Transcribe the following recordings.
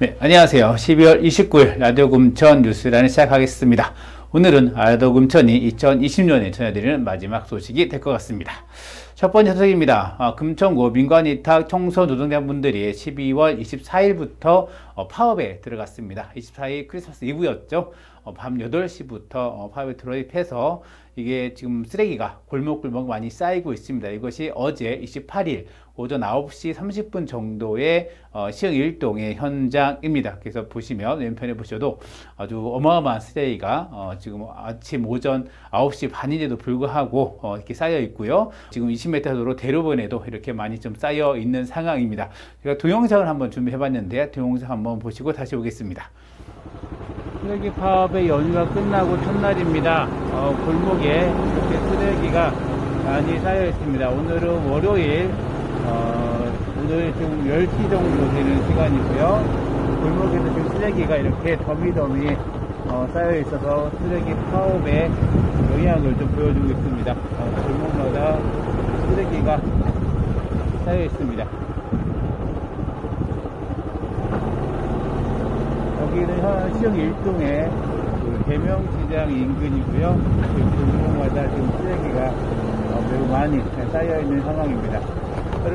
네, 안녕하세요. 12월 29일 라디오 금천 뉴스란을 시작하겠습니다. 오늘은 라디오 금천이 2020년에 전해드리는 마지막 소식이 될 것 같습니다. 첫 번째 소식입니다. 금천구 민간위탁 청소 노동자분들이 12월 24일부터 파업에 들어갔습니다. 24일 크리스마스 이브였죠. 밤 8시부터 파업에 돌입해서 이게 지금 쓰레기가 골목골목 많이 쌓이고 있습니다. 이것이 어제 28일 오전 9시 30분 정도의 시흥일동의 현장입니다. 그래서 보시면 왼편에 보셔도 아주 어마어마한 쓰레기가 지금 아침 오전 9시 반인데도 불구하고 이렇게 쌓여 있고요. 지금 20m 도로 대로변에도 이렇게 많이 좀 쌓여 있는 상황입니다. 제가 동영상을 한번 준비해 봤는데 동영상 한번 보시고 다시 오겠습니다. 쓰레기 파업의 연휴가 끝나고 첫날입니다. 골목에 이렇게 쓰레기가 많이 쌓여 있습니다. 오늘은 월요일, 오늘 지금 10시 정도 되는 시간이고요. 골목에도 지금 쓰레기가 이렇게 더미더미 쌓여 있어서 쓰레기 파업의 영향을 좀 보여주고 있습니다. 골목마다 쓰레기가 쌓여 있습니다. 여기는 시흥 일동의 대명시장 인근이고요. 골목마다 지금 쓰레기가 매우 많이 쌓여 있는 상황입니다.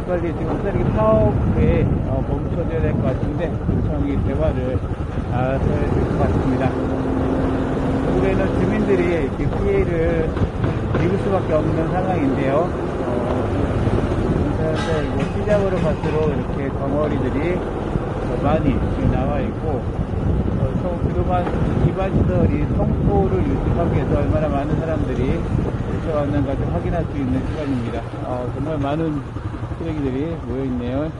빨리 지금 쓰레기 파업에 멈춰져야 될 것 같은데 구청이 대화를 해야 될 것 같습니다. 올해는 주민들이 이렇게 피해를 입을 수밖에 없는 상황인데요. 시장으로 갈수록 이렇게 덩어리들이 많이 나와 있고, 그동안 기반시설이 통포를 유지하기 위해서 얼마나 많은 사람들이 왔는가 좀 확인할 수 있는 시간입니다. 정말 많은 쓰레기들이 모여있네요.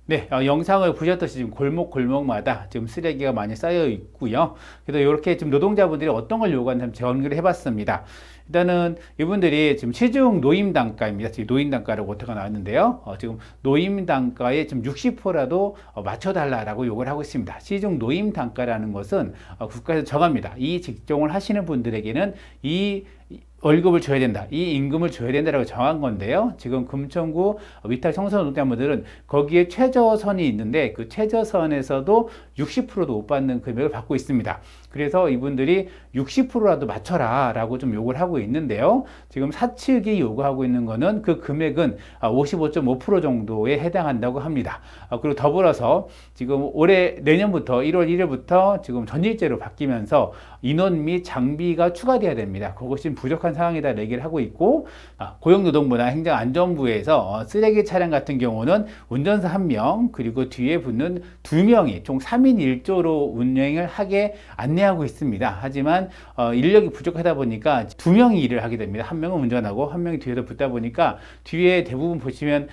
네, 영상을 보셨듯이 지금 골목마다 지금 쓰레기가 많이 쌓여 있고요. 그래서 이렇게 지금 노동자분들이 어떤 걸 요구하는지 정리를 해봤습니다. 일단은 이분들이 지금 시중 노임 단가입니다. 지금 노임 단가라고 어떻게 나왔는데요. 지금 노임 단가에 좀 60%라도 맞춰달라고 요구를 하고 있습니다. 시중 노임 단가라는 것은 국가에서 정합니다. 이 직종을 하시는 분들에게는 이 월급을 줘야 된다, 이 임금을 줘야 된다라고 정한 건데요. 지금 금천구 위탁 청소 노동자분들은 거기에 최저선이 있는데 그 최저선에서도 60%도 못 받는 금액을 받고 있습니다. 그래서 이분들이 60%라도 맞춰라 라고 좀 요구를 하고 있는데요. 지금 사측이 요구하고 있는 거는 그 금액은 55.5% 정도에 해당한다고 합니다. 그리고 더불어서 지금 내년부터 1월 1일부터 지금 전일제로 바뀌면서 인원 및 장비가 추가돼야 됩니다. 그것이 부족한 상황이다 얘기를 하고 있고, 고용노동부나 행정안전부에서 쓰레기 차량 같은 경우는 운전사 1명 그리고 뒤에 붙는 2명이 총 3인 1조로 운행을 하게 안내하고 있습니다. 하지만 인력이 부족하다 보니까 2명이 일을 하게 됩니다. 1명은 운전하고 1명이 뒤에서 붙다 보니까 뒤에 대부분 보시면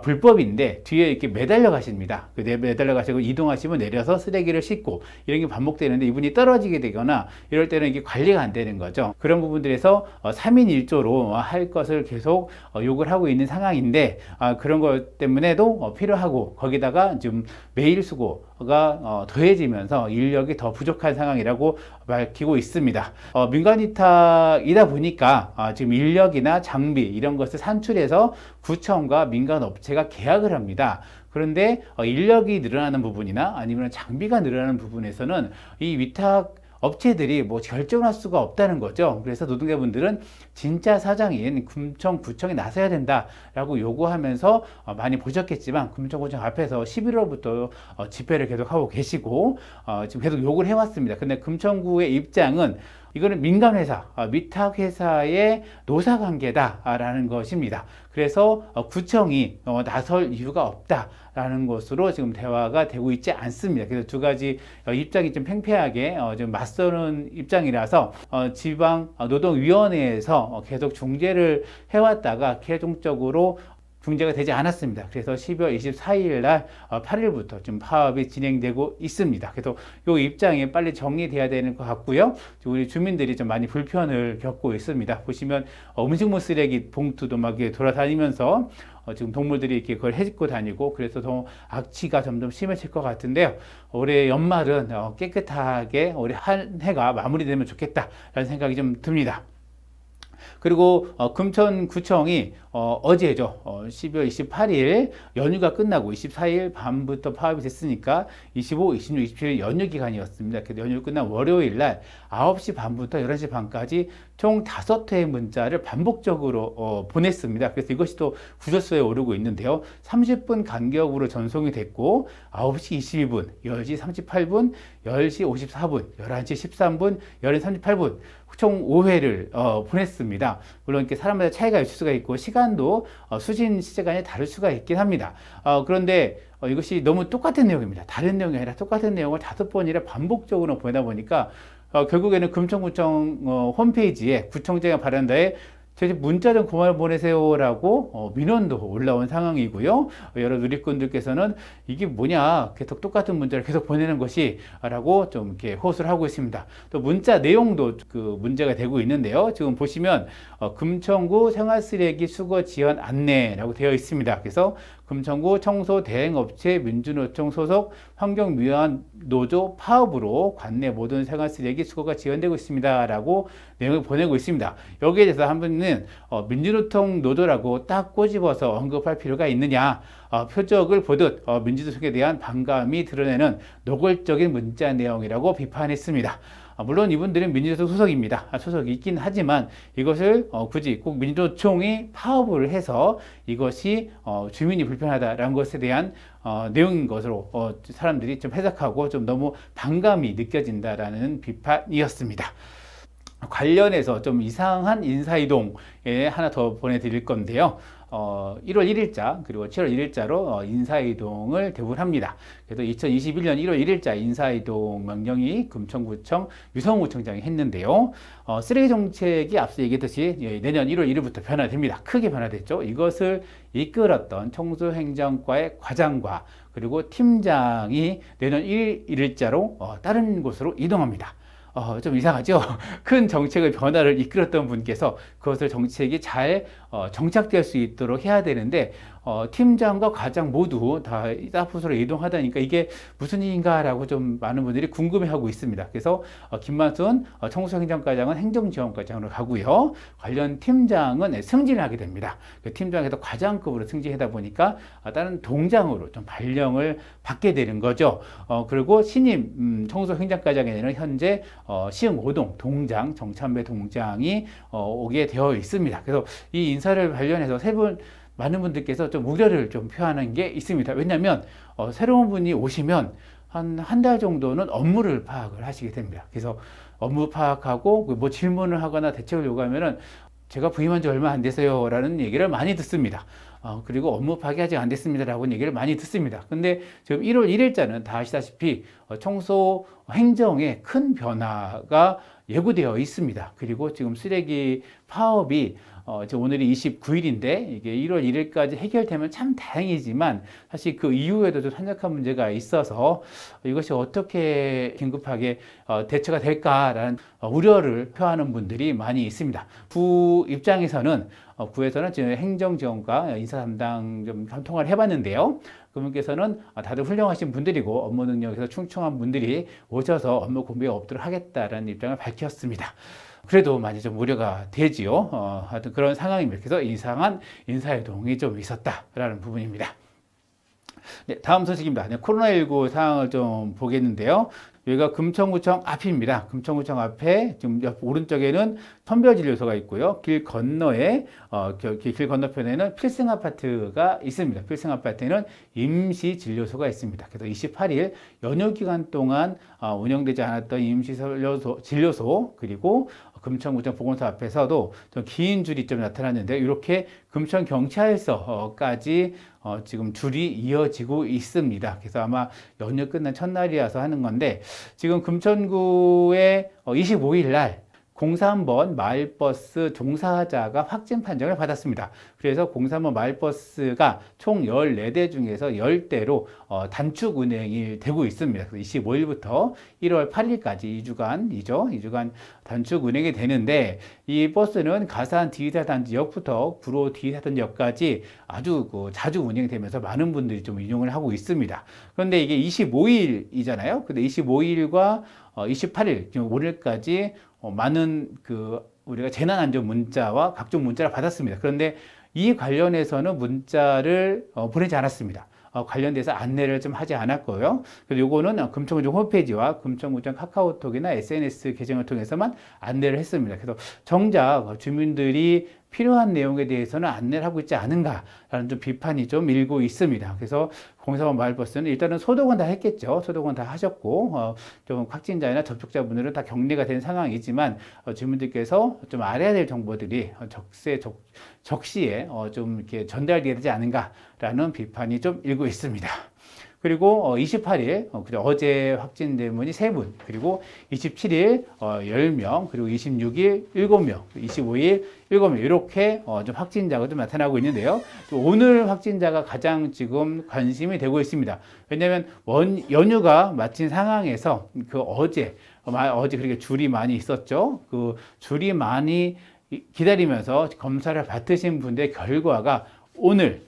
불법인데 뒤에 이렇게 매달려 가십니다. 매달려 가시고 이동하시면 내려서 쓰레기를 싣고 이런 게 반복되는데 이분이 떨어지게 되거나 이럴 때는 이게 관리가 안 되는 거죠. 그런 부분들에서 3인 1조로 할 것을 계속 요구를 하고 있는 상황인데, 그런 것 때문에도 필요하고, 거기다가 지금 매일 수고가 더해지면서 인력이 더 부족한 상황이라고 밝히고 있습니다. 민간위탁이다 보니까 지금 인력이나 장비 이런 것을 산출해서 구청과 민간 업체가 계약을 합니다. 그런데 인력이 늘어나는 부분이나 아니면 장비가 늘어나는 부분에서는 이 위탁 업체들이 결정할 수가 없다는 거죠. 그래서 노동자분들은 진짜 사장인 금천구청에 나서야 된다라고 요구하면서 많이 보셨겠지만 금천구청 앞에서 11월부터 집회를 계속하고 계시고 지금 계속 요구를 해왔습니다. 근데 금천구의 입장은 이거는 민간회사, 위탁회사의 노사관계다라는 것입니다. 그래서 구청이 나설 이유가 없다라는 것으로 지금 대화가 되고 있지 않습니다. 그래서 두 가지 입장이 좀 팽팽하게 좀 맞서는 입장이라서 지방노동위원회에서 계속 중재를 해왔다가 최종적으로 중재가 되지 않았습니다. 그래서 12월 24일 날 8일부터 좀 파업이 진행되고 있습니다. 그래서 이 입장이 빨리 정리돼야 되는 것 같고요. 우리 주민들이 좀 많이 불편을 겪고 있습니다. 보시면 음식물 쓰레기 봉투도 막 돌아다니면서 지금 동물들이 이렇게 그걸 해집고 다니고, 그래서 더 악취가 점점 심해질 것 같은데요. 올해 연말은 깨끗하게 올해 한 해가 마무리되면 좋겠다라는 생각이 좀 듭니다. 그리고 금천구청이 어제죠. 12월 28일 연휴가 끝나고 24일 밤부터 파업이 됐으니까 25, 26, 27일 연휴 기간이었습니다. 그래서 연휴 끝난 월요일 날 9시 반부터 11시 반까지 총 5회의 문자를 반복적으로 보냈습니다. 그래서 이것이 또 구설수에 오르고 있는데요. 30분 간격으로 전송이 됐고 9시 22분, 10시 38분, 10시 54분, 11시 13분, 11시 38분 총 5회를 보냈습니다. 물론 이렇게 사람마다 차이가 있을 수가 있고 시간도 수신 시간이 다를 수가 있긴 합니다. 그런데 이것이 너무 똑같은 내용입니다. 다른 내용이 아니라 똑같은 내용을 5번이나 반복적으로 보내다 보니까 결국에는 금천구청 홈페이지에 구청장의 바란다에 제 문자 좀 그만 보내세요라고 민원도 올라온 상황이고요. 여러 누리꾼들께서는 이게 뭐냐, 계속 똑같은 문자를 계속 보내는 것이 라고 좀 이렇게 호소를 하고 있습니다. 또 문자 내용도 그 문제가 되고 있는데요. 지금 보시면 금천구 생활쓰레기 수거 지원 안내라고 되어 있습니다. 그래서 금천구 청소대행업체 민주노총 소속 환경미화원 노조 파업으로 관내 모든 생활쓰레기 수거가 지연되고 있습니다 라고 내용을 보내고 있습니다. 여기에 대해서 한 분은 민주노총 노조라고 딱 꼬집어서 언급할 필요가 있느냐, 표적을 보듯 민주노총에 대한 반감이 드러내는 노골적인 문자 내용이라고 비판했습니다. 물론 이분들은 민주노총 소속입니다. 소속이 있긴 하지만 이것을 굳이 꼭 민주노총이 파업을 해서 이것이 주민이 불편하다라는 것에 대한 내용인 것으로 사람들이 좀 해석하고 좀 너무 반감이 느껴진다라는 비판이었습니다. 관련해서 좀 이상한 인사이동에 하나 더 보내드릴 건데요. 1월 1일자 그리고 7월 1일자로 인사이동을 대부합니다. 그래서 2021년 1월 1일자 인사이동 명령이 금천구청 유성구청장이 했는데요. 쓰레기 정책이 앞서 얘기했듯이 내년 1월 1일부터 변화됩니다. 크게 변화됐죠. 이것을 이끌었던 청소행정과의 과장과 그리고 팀장이 내년 1일자로 다른 곳으로 이동합니다. 좀 이상하죠? 큰 정책의 변화를 이끌었던 분께서 그것을 정책이 잘 정착될 수 있도록 해야 되는데 팀장과 과장 모두 다 사부서로 이동하다니까 이게 무슨 일인가라고 좀 많은 분들이 궁금해하고 있습니다. 그래서 김만순 청소행정과장은 행정지원과장으로 가고요. 관련 팀장은 승진을 하게 됩니다. 그 팀장에서 과장급으로 승진하다 보니까 다른 동장으로 좀 발령을 받게 되는 거죠. 그리고 신임 청소행정과장에는 현재 시흥 5동 동장 정찬배 동장이 오게 되어 있습니다. 그래서 이 인사를 관련해서 많은 분들께서 좀 우려를 좀 표하는 게 있습니다. 왜냐하면 새로운 분이 오시면 한 달 정도는 업무를 파악을 하시게 됩니다. 그래서 업무 파악하고 뭐 질문을 하거나 대책을 요구하면은 제가 부임한 지 얼마 안 돼서요 라는 얘기를 많이 듣습니다. 그리고 업무 파악이 아직 안 됐습니다 라고 얘기를 많이 듣습니다. 근데 지금 1월 1일자는 다 아시다시피 청소 행정에 큰 변화가 예고되어 있습니다. 그리고 지금 쓰레기 파업이 지금 오늘이 29일인데 이게 1월 1일까지 해결되면 참 다행이지만 사실 그 이후에도 좀 산적한 문제가 있어서 이것이 어떻게 긴급하게 대처가 될까라는 우려를 표하는 분들이 많이 있습니다. 구 입장에서는 구에서는 지금 행정지원과 인사 담당 좀 통화를 해봤는데요. 그분께서는 다들 훌륭하신 분들이고 업무 능력에서 충충한 분들이 오셔서 업무 공백이 없도록 하겠다라는 입장을 밝혔습니다. 그래도 많이 좀 우려가 되지요. 하여튼 그런 상황입니다. 그래서 이상한 인사이동이 좀 있었다라는 부분입니다. 네, 다음 소식입니다. 네, 코로나19 상황을 좀 보겠는데요. 여기가 금천구청 앞입니다. 금천구청 앞에 지금 오른쪽에는 선별진료소가 있고요. 길 건너에 길 건너편에는 필승아파트가 있습니다. 필승아파트에는 임시진료소가 있습니다. 그래서 28일 연휴 기간 동안 운영되지 않았던 임시진료소 그리고 금천구청 보건소 앞에서도 좀 긴 줄이 좀 나타났는데 이렇게 금천경찰서까지 지금 줄이 이어지고 있습니다. 그래서 아마 연휴 끝난 첫날이라서 하는 건데 지금 금천구에 25일 날 03번 마을버스 종사자가 확진 판정을 받았습니다. 그래서 035 마을버스가 총 14대 중에서 10대로 단축 운행이 되고 있습니다. 25일부터 1월 8일까지 2주간 단축 운행이 되는데, 이 버스는 가산 디지털단지역부터 구로 디지털단지역까지 아주 자주 운행되면서 많은 분들이 좀 이용을 하고 있습니다. 그런데 이게 25일이잖아요. 근데 25일과 28일, 지금 오늘까지 많은 우리가 재난안전 문자와 각종 문자를 받았습니다. 그런데 이 관련해서는 문자를 보내지 않았습니다. 관련돼서 안내를 좀 하지 않았고요. 그래서 요거는 금천구청 홈페이지와 금천구청 카카오톡이나 SNS 계정을 통해서만 안내를 했습니다. 그래서 정작 주민들이 필요한 내용에 대해서는 안내를 하고 있지 않은가라는 좀 비판이 좀 일고 있습니다. 그래서 035 마을버스는 일단은 소독은 다 했겠죠. 소독은 다 하셨고, 좀 확진자나 접촉자분들은 다 격리가 된 상황이지만, 주민들께서 좀 알아야 될 정보들이 적시에 좀 이렇게 전달되어야 되지 않은가라는 비판이 좀 일고 있습니다. 그리고 28일 어제 확진된 분이 3분, 그리고 27일 10명, 그리고 26일 7명, 25일 7명, 이렇게 좀 확진자가 좀 나타나고 있는데요. 오늘 확진자가 가장 지금 관심이 되고 있습니다. 왜냐하면 연휴가 마친 상황에서 어제 그렇게 줄이 많이 있었죠. 그 줄이 많이 기다리면서 검사를 받으신 분들의 결과가 오늘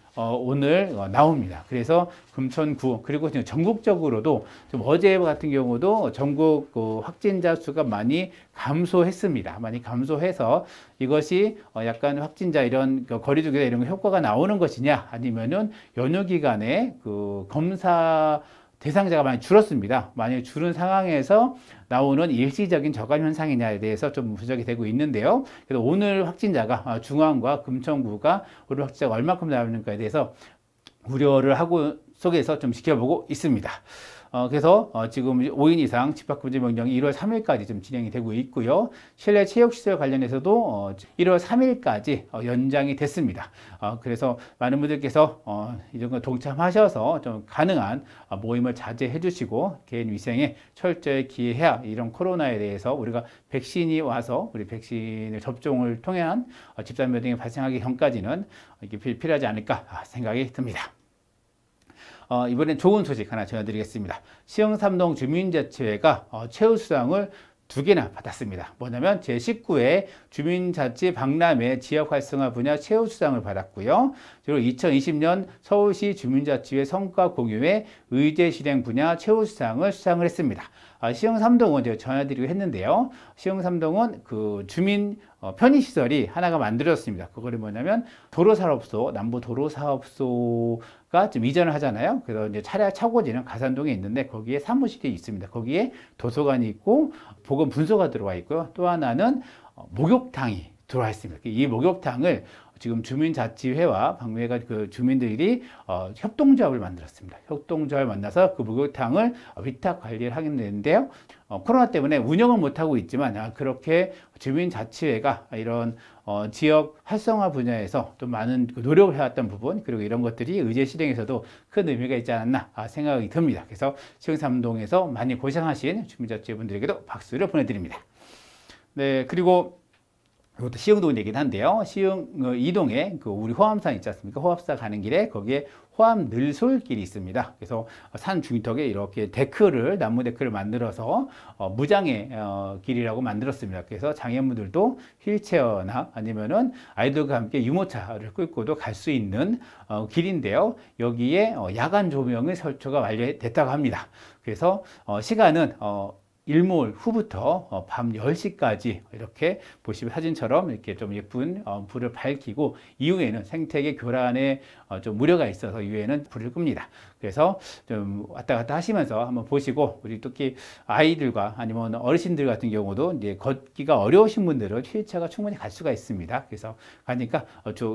나옵니다. 그래서 금천구, 그리고 전국적으로도 좀 어제 같은 경우도 전국 확진자 수가 많이 감소했습니다. 많이 감소해서 이것이 약간 확진자 이런 거리두기 이런 효과가 나오는 것이냐, 아니면은 연휴 기간에 검사 대상자가 많이 줄었습니다. 많이 줄은 상황에서 나오는 일시적인 저감 현상이냐에 대해서 좀 분석이 되고 있는데요. 그래서 오늘 확진자가 중앙과 금천구가 오늘 확진자가 얼마큼 나오는가에 대해서 우려를 하고 속에서 좀 지켜보고 있습니다. 그래서 지금 5인 이상 집합금지 명령이 1월 3일까지 좀 진행이 되고 있고요. 실내 체육시설 관련해서도 1월 3일까지 연장이 됐습니다. 그래서 많은 분들께서 이런 거 동참하셔서 좀 가능한 모임을 자제해 주시고 개인 위생에 철저히 기해야 이런 코로나에 대해서 우리가 백신이 와서 우리 백신을 접종을 통한 집단 면역이 발생하기 전까지는 이게 필요하지 않을까 생각이 듭니다. 이번엔 좋은 소식 하나 전해드리겠습니다. 시흥삼동 주민자치회가 최우수상을 2개나 받았습니다. 뭐냐면 제19회 주민자치 박람회 지역활성화 분야 최우수상을 받았고요. 그리고 2020년 서울시 주민자치회 성과 공유회 의제 실행 분야 최우수상을 수상을 했습니다. 시흥삼동은 제가 전해드리고 했는데요. 시흥삼동은 주민 편의시설이 하나가 만들어졌습니다. 그거는 뭐냐면 도로사업소, 남부도로사업소가 좀 이전을 하잖아요. 그래서 이제 차고지는 가산동에 있는데 거기에 사무실이 있습니다. 거기에 도서관이 있고 보건분소가 들어와 있고요. 또 하나는 목욕탕이 들어와 있습니다. 이 목욕탕을 지금 주민자치회와 방문회가 주민들이 협동조합을 만들었습니다. 협동조합을 만나서 그 목욕탕을 위탁 관리를 하게 되는데요. 코로나 때문에 운영을 못하고 있지만 그렇게 주민자치회가 이런 지역 활성화 분야에서 또 많은 노력을 해왔던 부분, 그리고 이런 것들이 의제 실행에서도 큰 의미가 있지 않았나 생각이 듭니다. 그래서 시흥삼동에서 많이 고생하신 주민자치회 분들에게도 박수를 보내드립니다. 네, 그리고 이것도 시흥동 얘기긴 한데요. 시흥 이동에 우리 호암산 있지 않습니까? 호암산 가는 길에 거기에 호암 늘솔길이 있습니다. 그래서 산 중턱에 이렇게 나무 데크를 만들어서 무장의 길이라고 만들었습니다. 그래서 장애인분들도 휠체어나 아니면은 아이들과 함께 유모차를 끌고도 갈 수 있는 길인데요. 여기에 야간 조명의 설치가 완료됐다고 합니다. 그래서 시간은 일몰 후부터 밤 10시까지 이렇게 보시면 사진처럼 이렇게 좀 예쁜 불을 밝히고, 이후에는 생태계 교란에 좀 우려가 있어서 이후에는 불을 끕니다. 그래서 좀 왔다 갔다 하시면서 한번 보시고, 우리 특히 아이들과 아니면 어르신들 같은 경우도 이제 걷기가 어려우신 분들은 휠체어가 충분히 갈 수가 있습니다. 그래서 가니까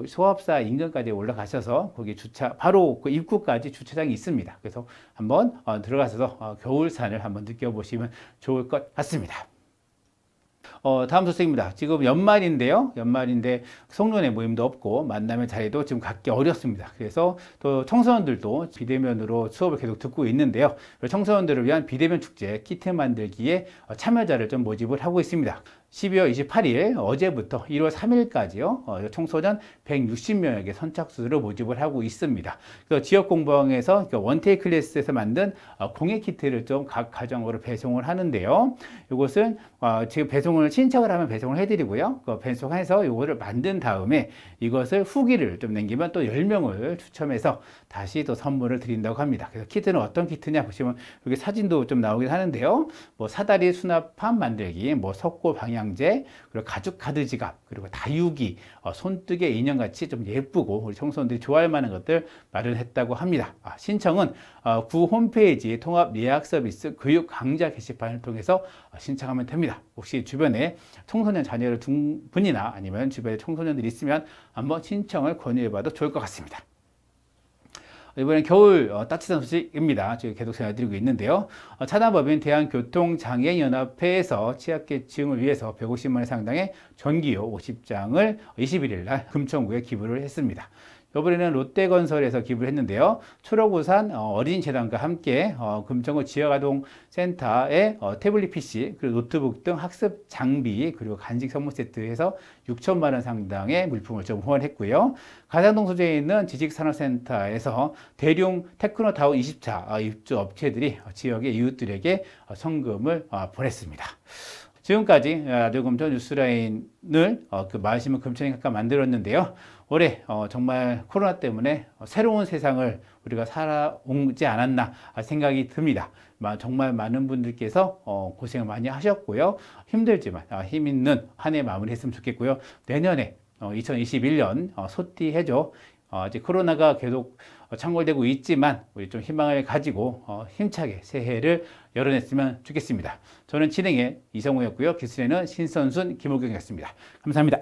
소합사 인근까지 올라가셔서 거기 바로 그 입구까지 주차장이 있습니다. 그래서 한번 들어가셔서 겨울산을 한번 느껴보시면 좋을 것 같습니다. 다음 소식입니다. 지금 연말인데요. 연말인데 송년회 모임도 없고 만남의 자리도 지금 갖기 어렵습니다. 그래서 또 청소년들도 비대면으로 수업을 계속 듣고 있는데요. 청소년들을 위한 비대면 축제 키트 만들기에 참여자를 좀 모집을 하고 있습니다. 12월 28일 어제부터 1월 3일까지요. 청소년 160명에게 선착순으로 모집을 하고 있습니다. 그래서 지역 공방에서 원테이 클래스에서 만든 공예 키트를 좀 각 가정으로 배송을 하는데요. 이것은 지금 배송을 신청을 하면 배송을 해드리고요. 배송해서 이거를 만든 다음에 이것을 후기를 좀 남기면 또 10명을 추첨해서 다시 또 선물을 드린다고 합니다. 그래서 키트는 어떤 키트냐 보시면 여기 사진도 좀 나오긴 하는데요. 뭐 사다리 수납함 만들기, 뭐 석고 방향제, 그리고 가죽 카드 지갑, 그리고 다육이, 손뜨개 인형같이 좀 예쁘고 우리 청소년들이 좋아할 만한 것들 마련했다고 합니다. 신청은 구 홈페이지 통합 예약 서비스 교육 강좌 게시판을 통해서 신청하면 됩니다. 혹시 주변에 청소년 자녀를 둔 분이나 아니면 주변에 청소년들이 있으면 한번 신청을 권유해봐도 좋을 것 같습니다. 이번엔 겨울 따뜻한 소식입니다. 저희 계속 전해드리고 있는데요. 차단법인 대한교통장애인연합회에서 취약계층을 위해서 150만 원 상당의 전기요 50장을 21일 날 금천구에 기부를 했습니다. 이번에는 롯데건설에서 기부를 했는데요. 초록우산 어린이재단과 함께 금천구 지역아동센터에 태블릿 PC, 그리고 노트북 등 학습 장비, 그리고 간식 선물 세트에서 6천만 원 상당의 물품을 좀 후원했고요. 가산동 소재에 있는 지식산업센터에서 대룡 테크노타운 20차 입주 업체들이 지역의 이웃들에게 성금을 보냈습니다. 지금까지 라디오 금천 뉴스라인을 마을신문 금천이니까 만들었는데요. 올해 정말 코로나 때문에 새로운 세상을 우리가 살아오지 않았나 생각이 듭니다. 정말 많은 분들께서 고생을 많이 하셨고요. 힘들지만 힘 있는 한 해 마무리했으면 좋겠고요. 내년에 2021년 소띠해죠. 아직 코로나가 계속 창궐되고 있지만 우리 좀 희망을 가지고 힘차게 새해를 열어냈으면 좋겠습니다. 저는 진행의 이성우였고요. 기술에는 신선순 김호경이었습니다. 감사합니다.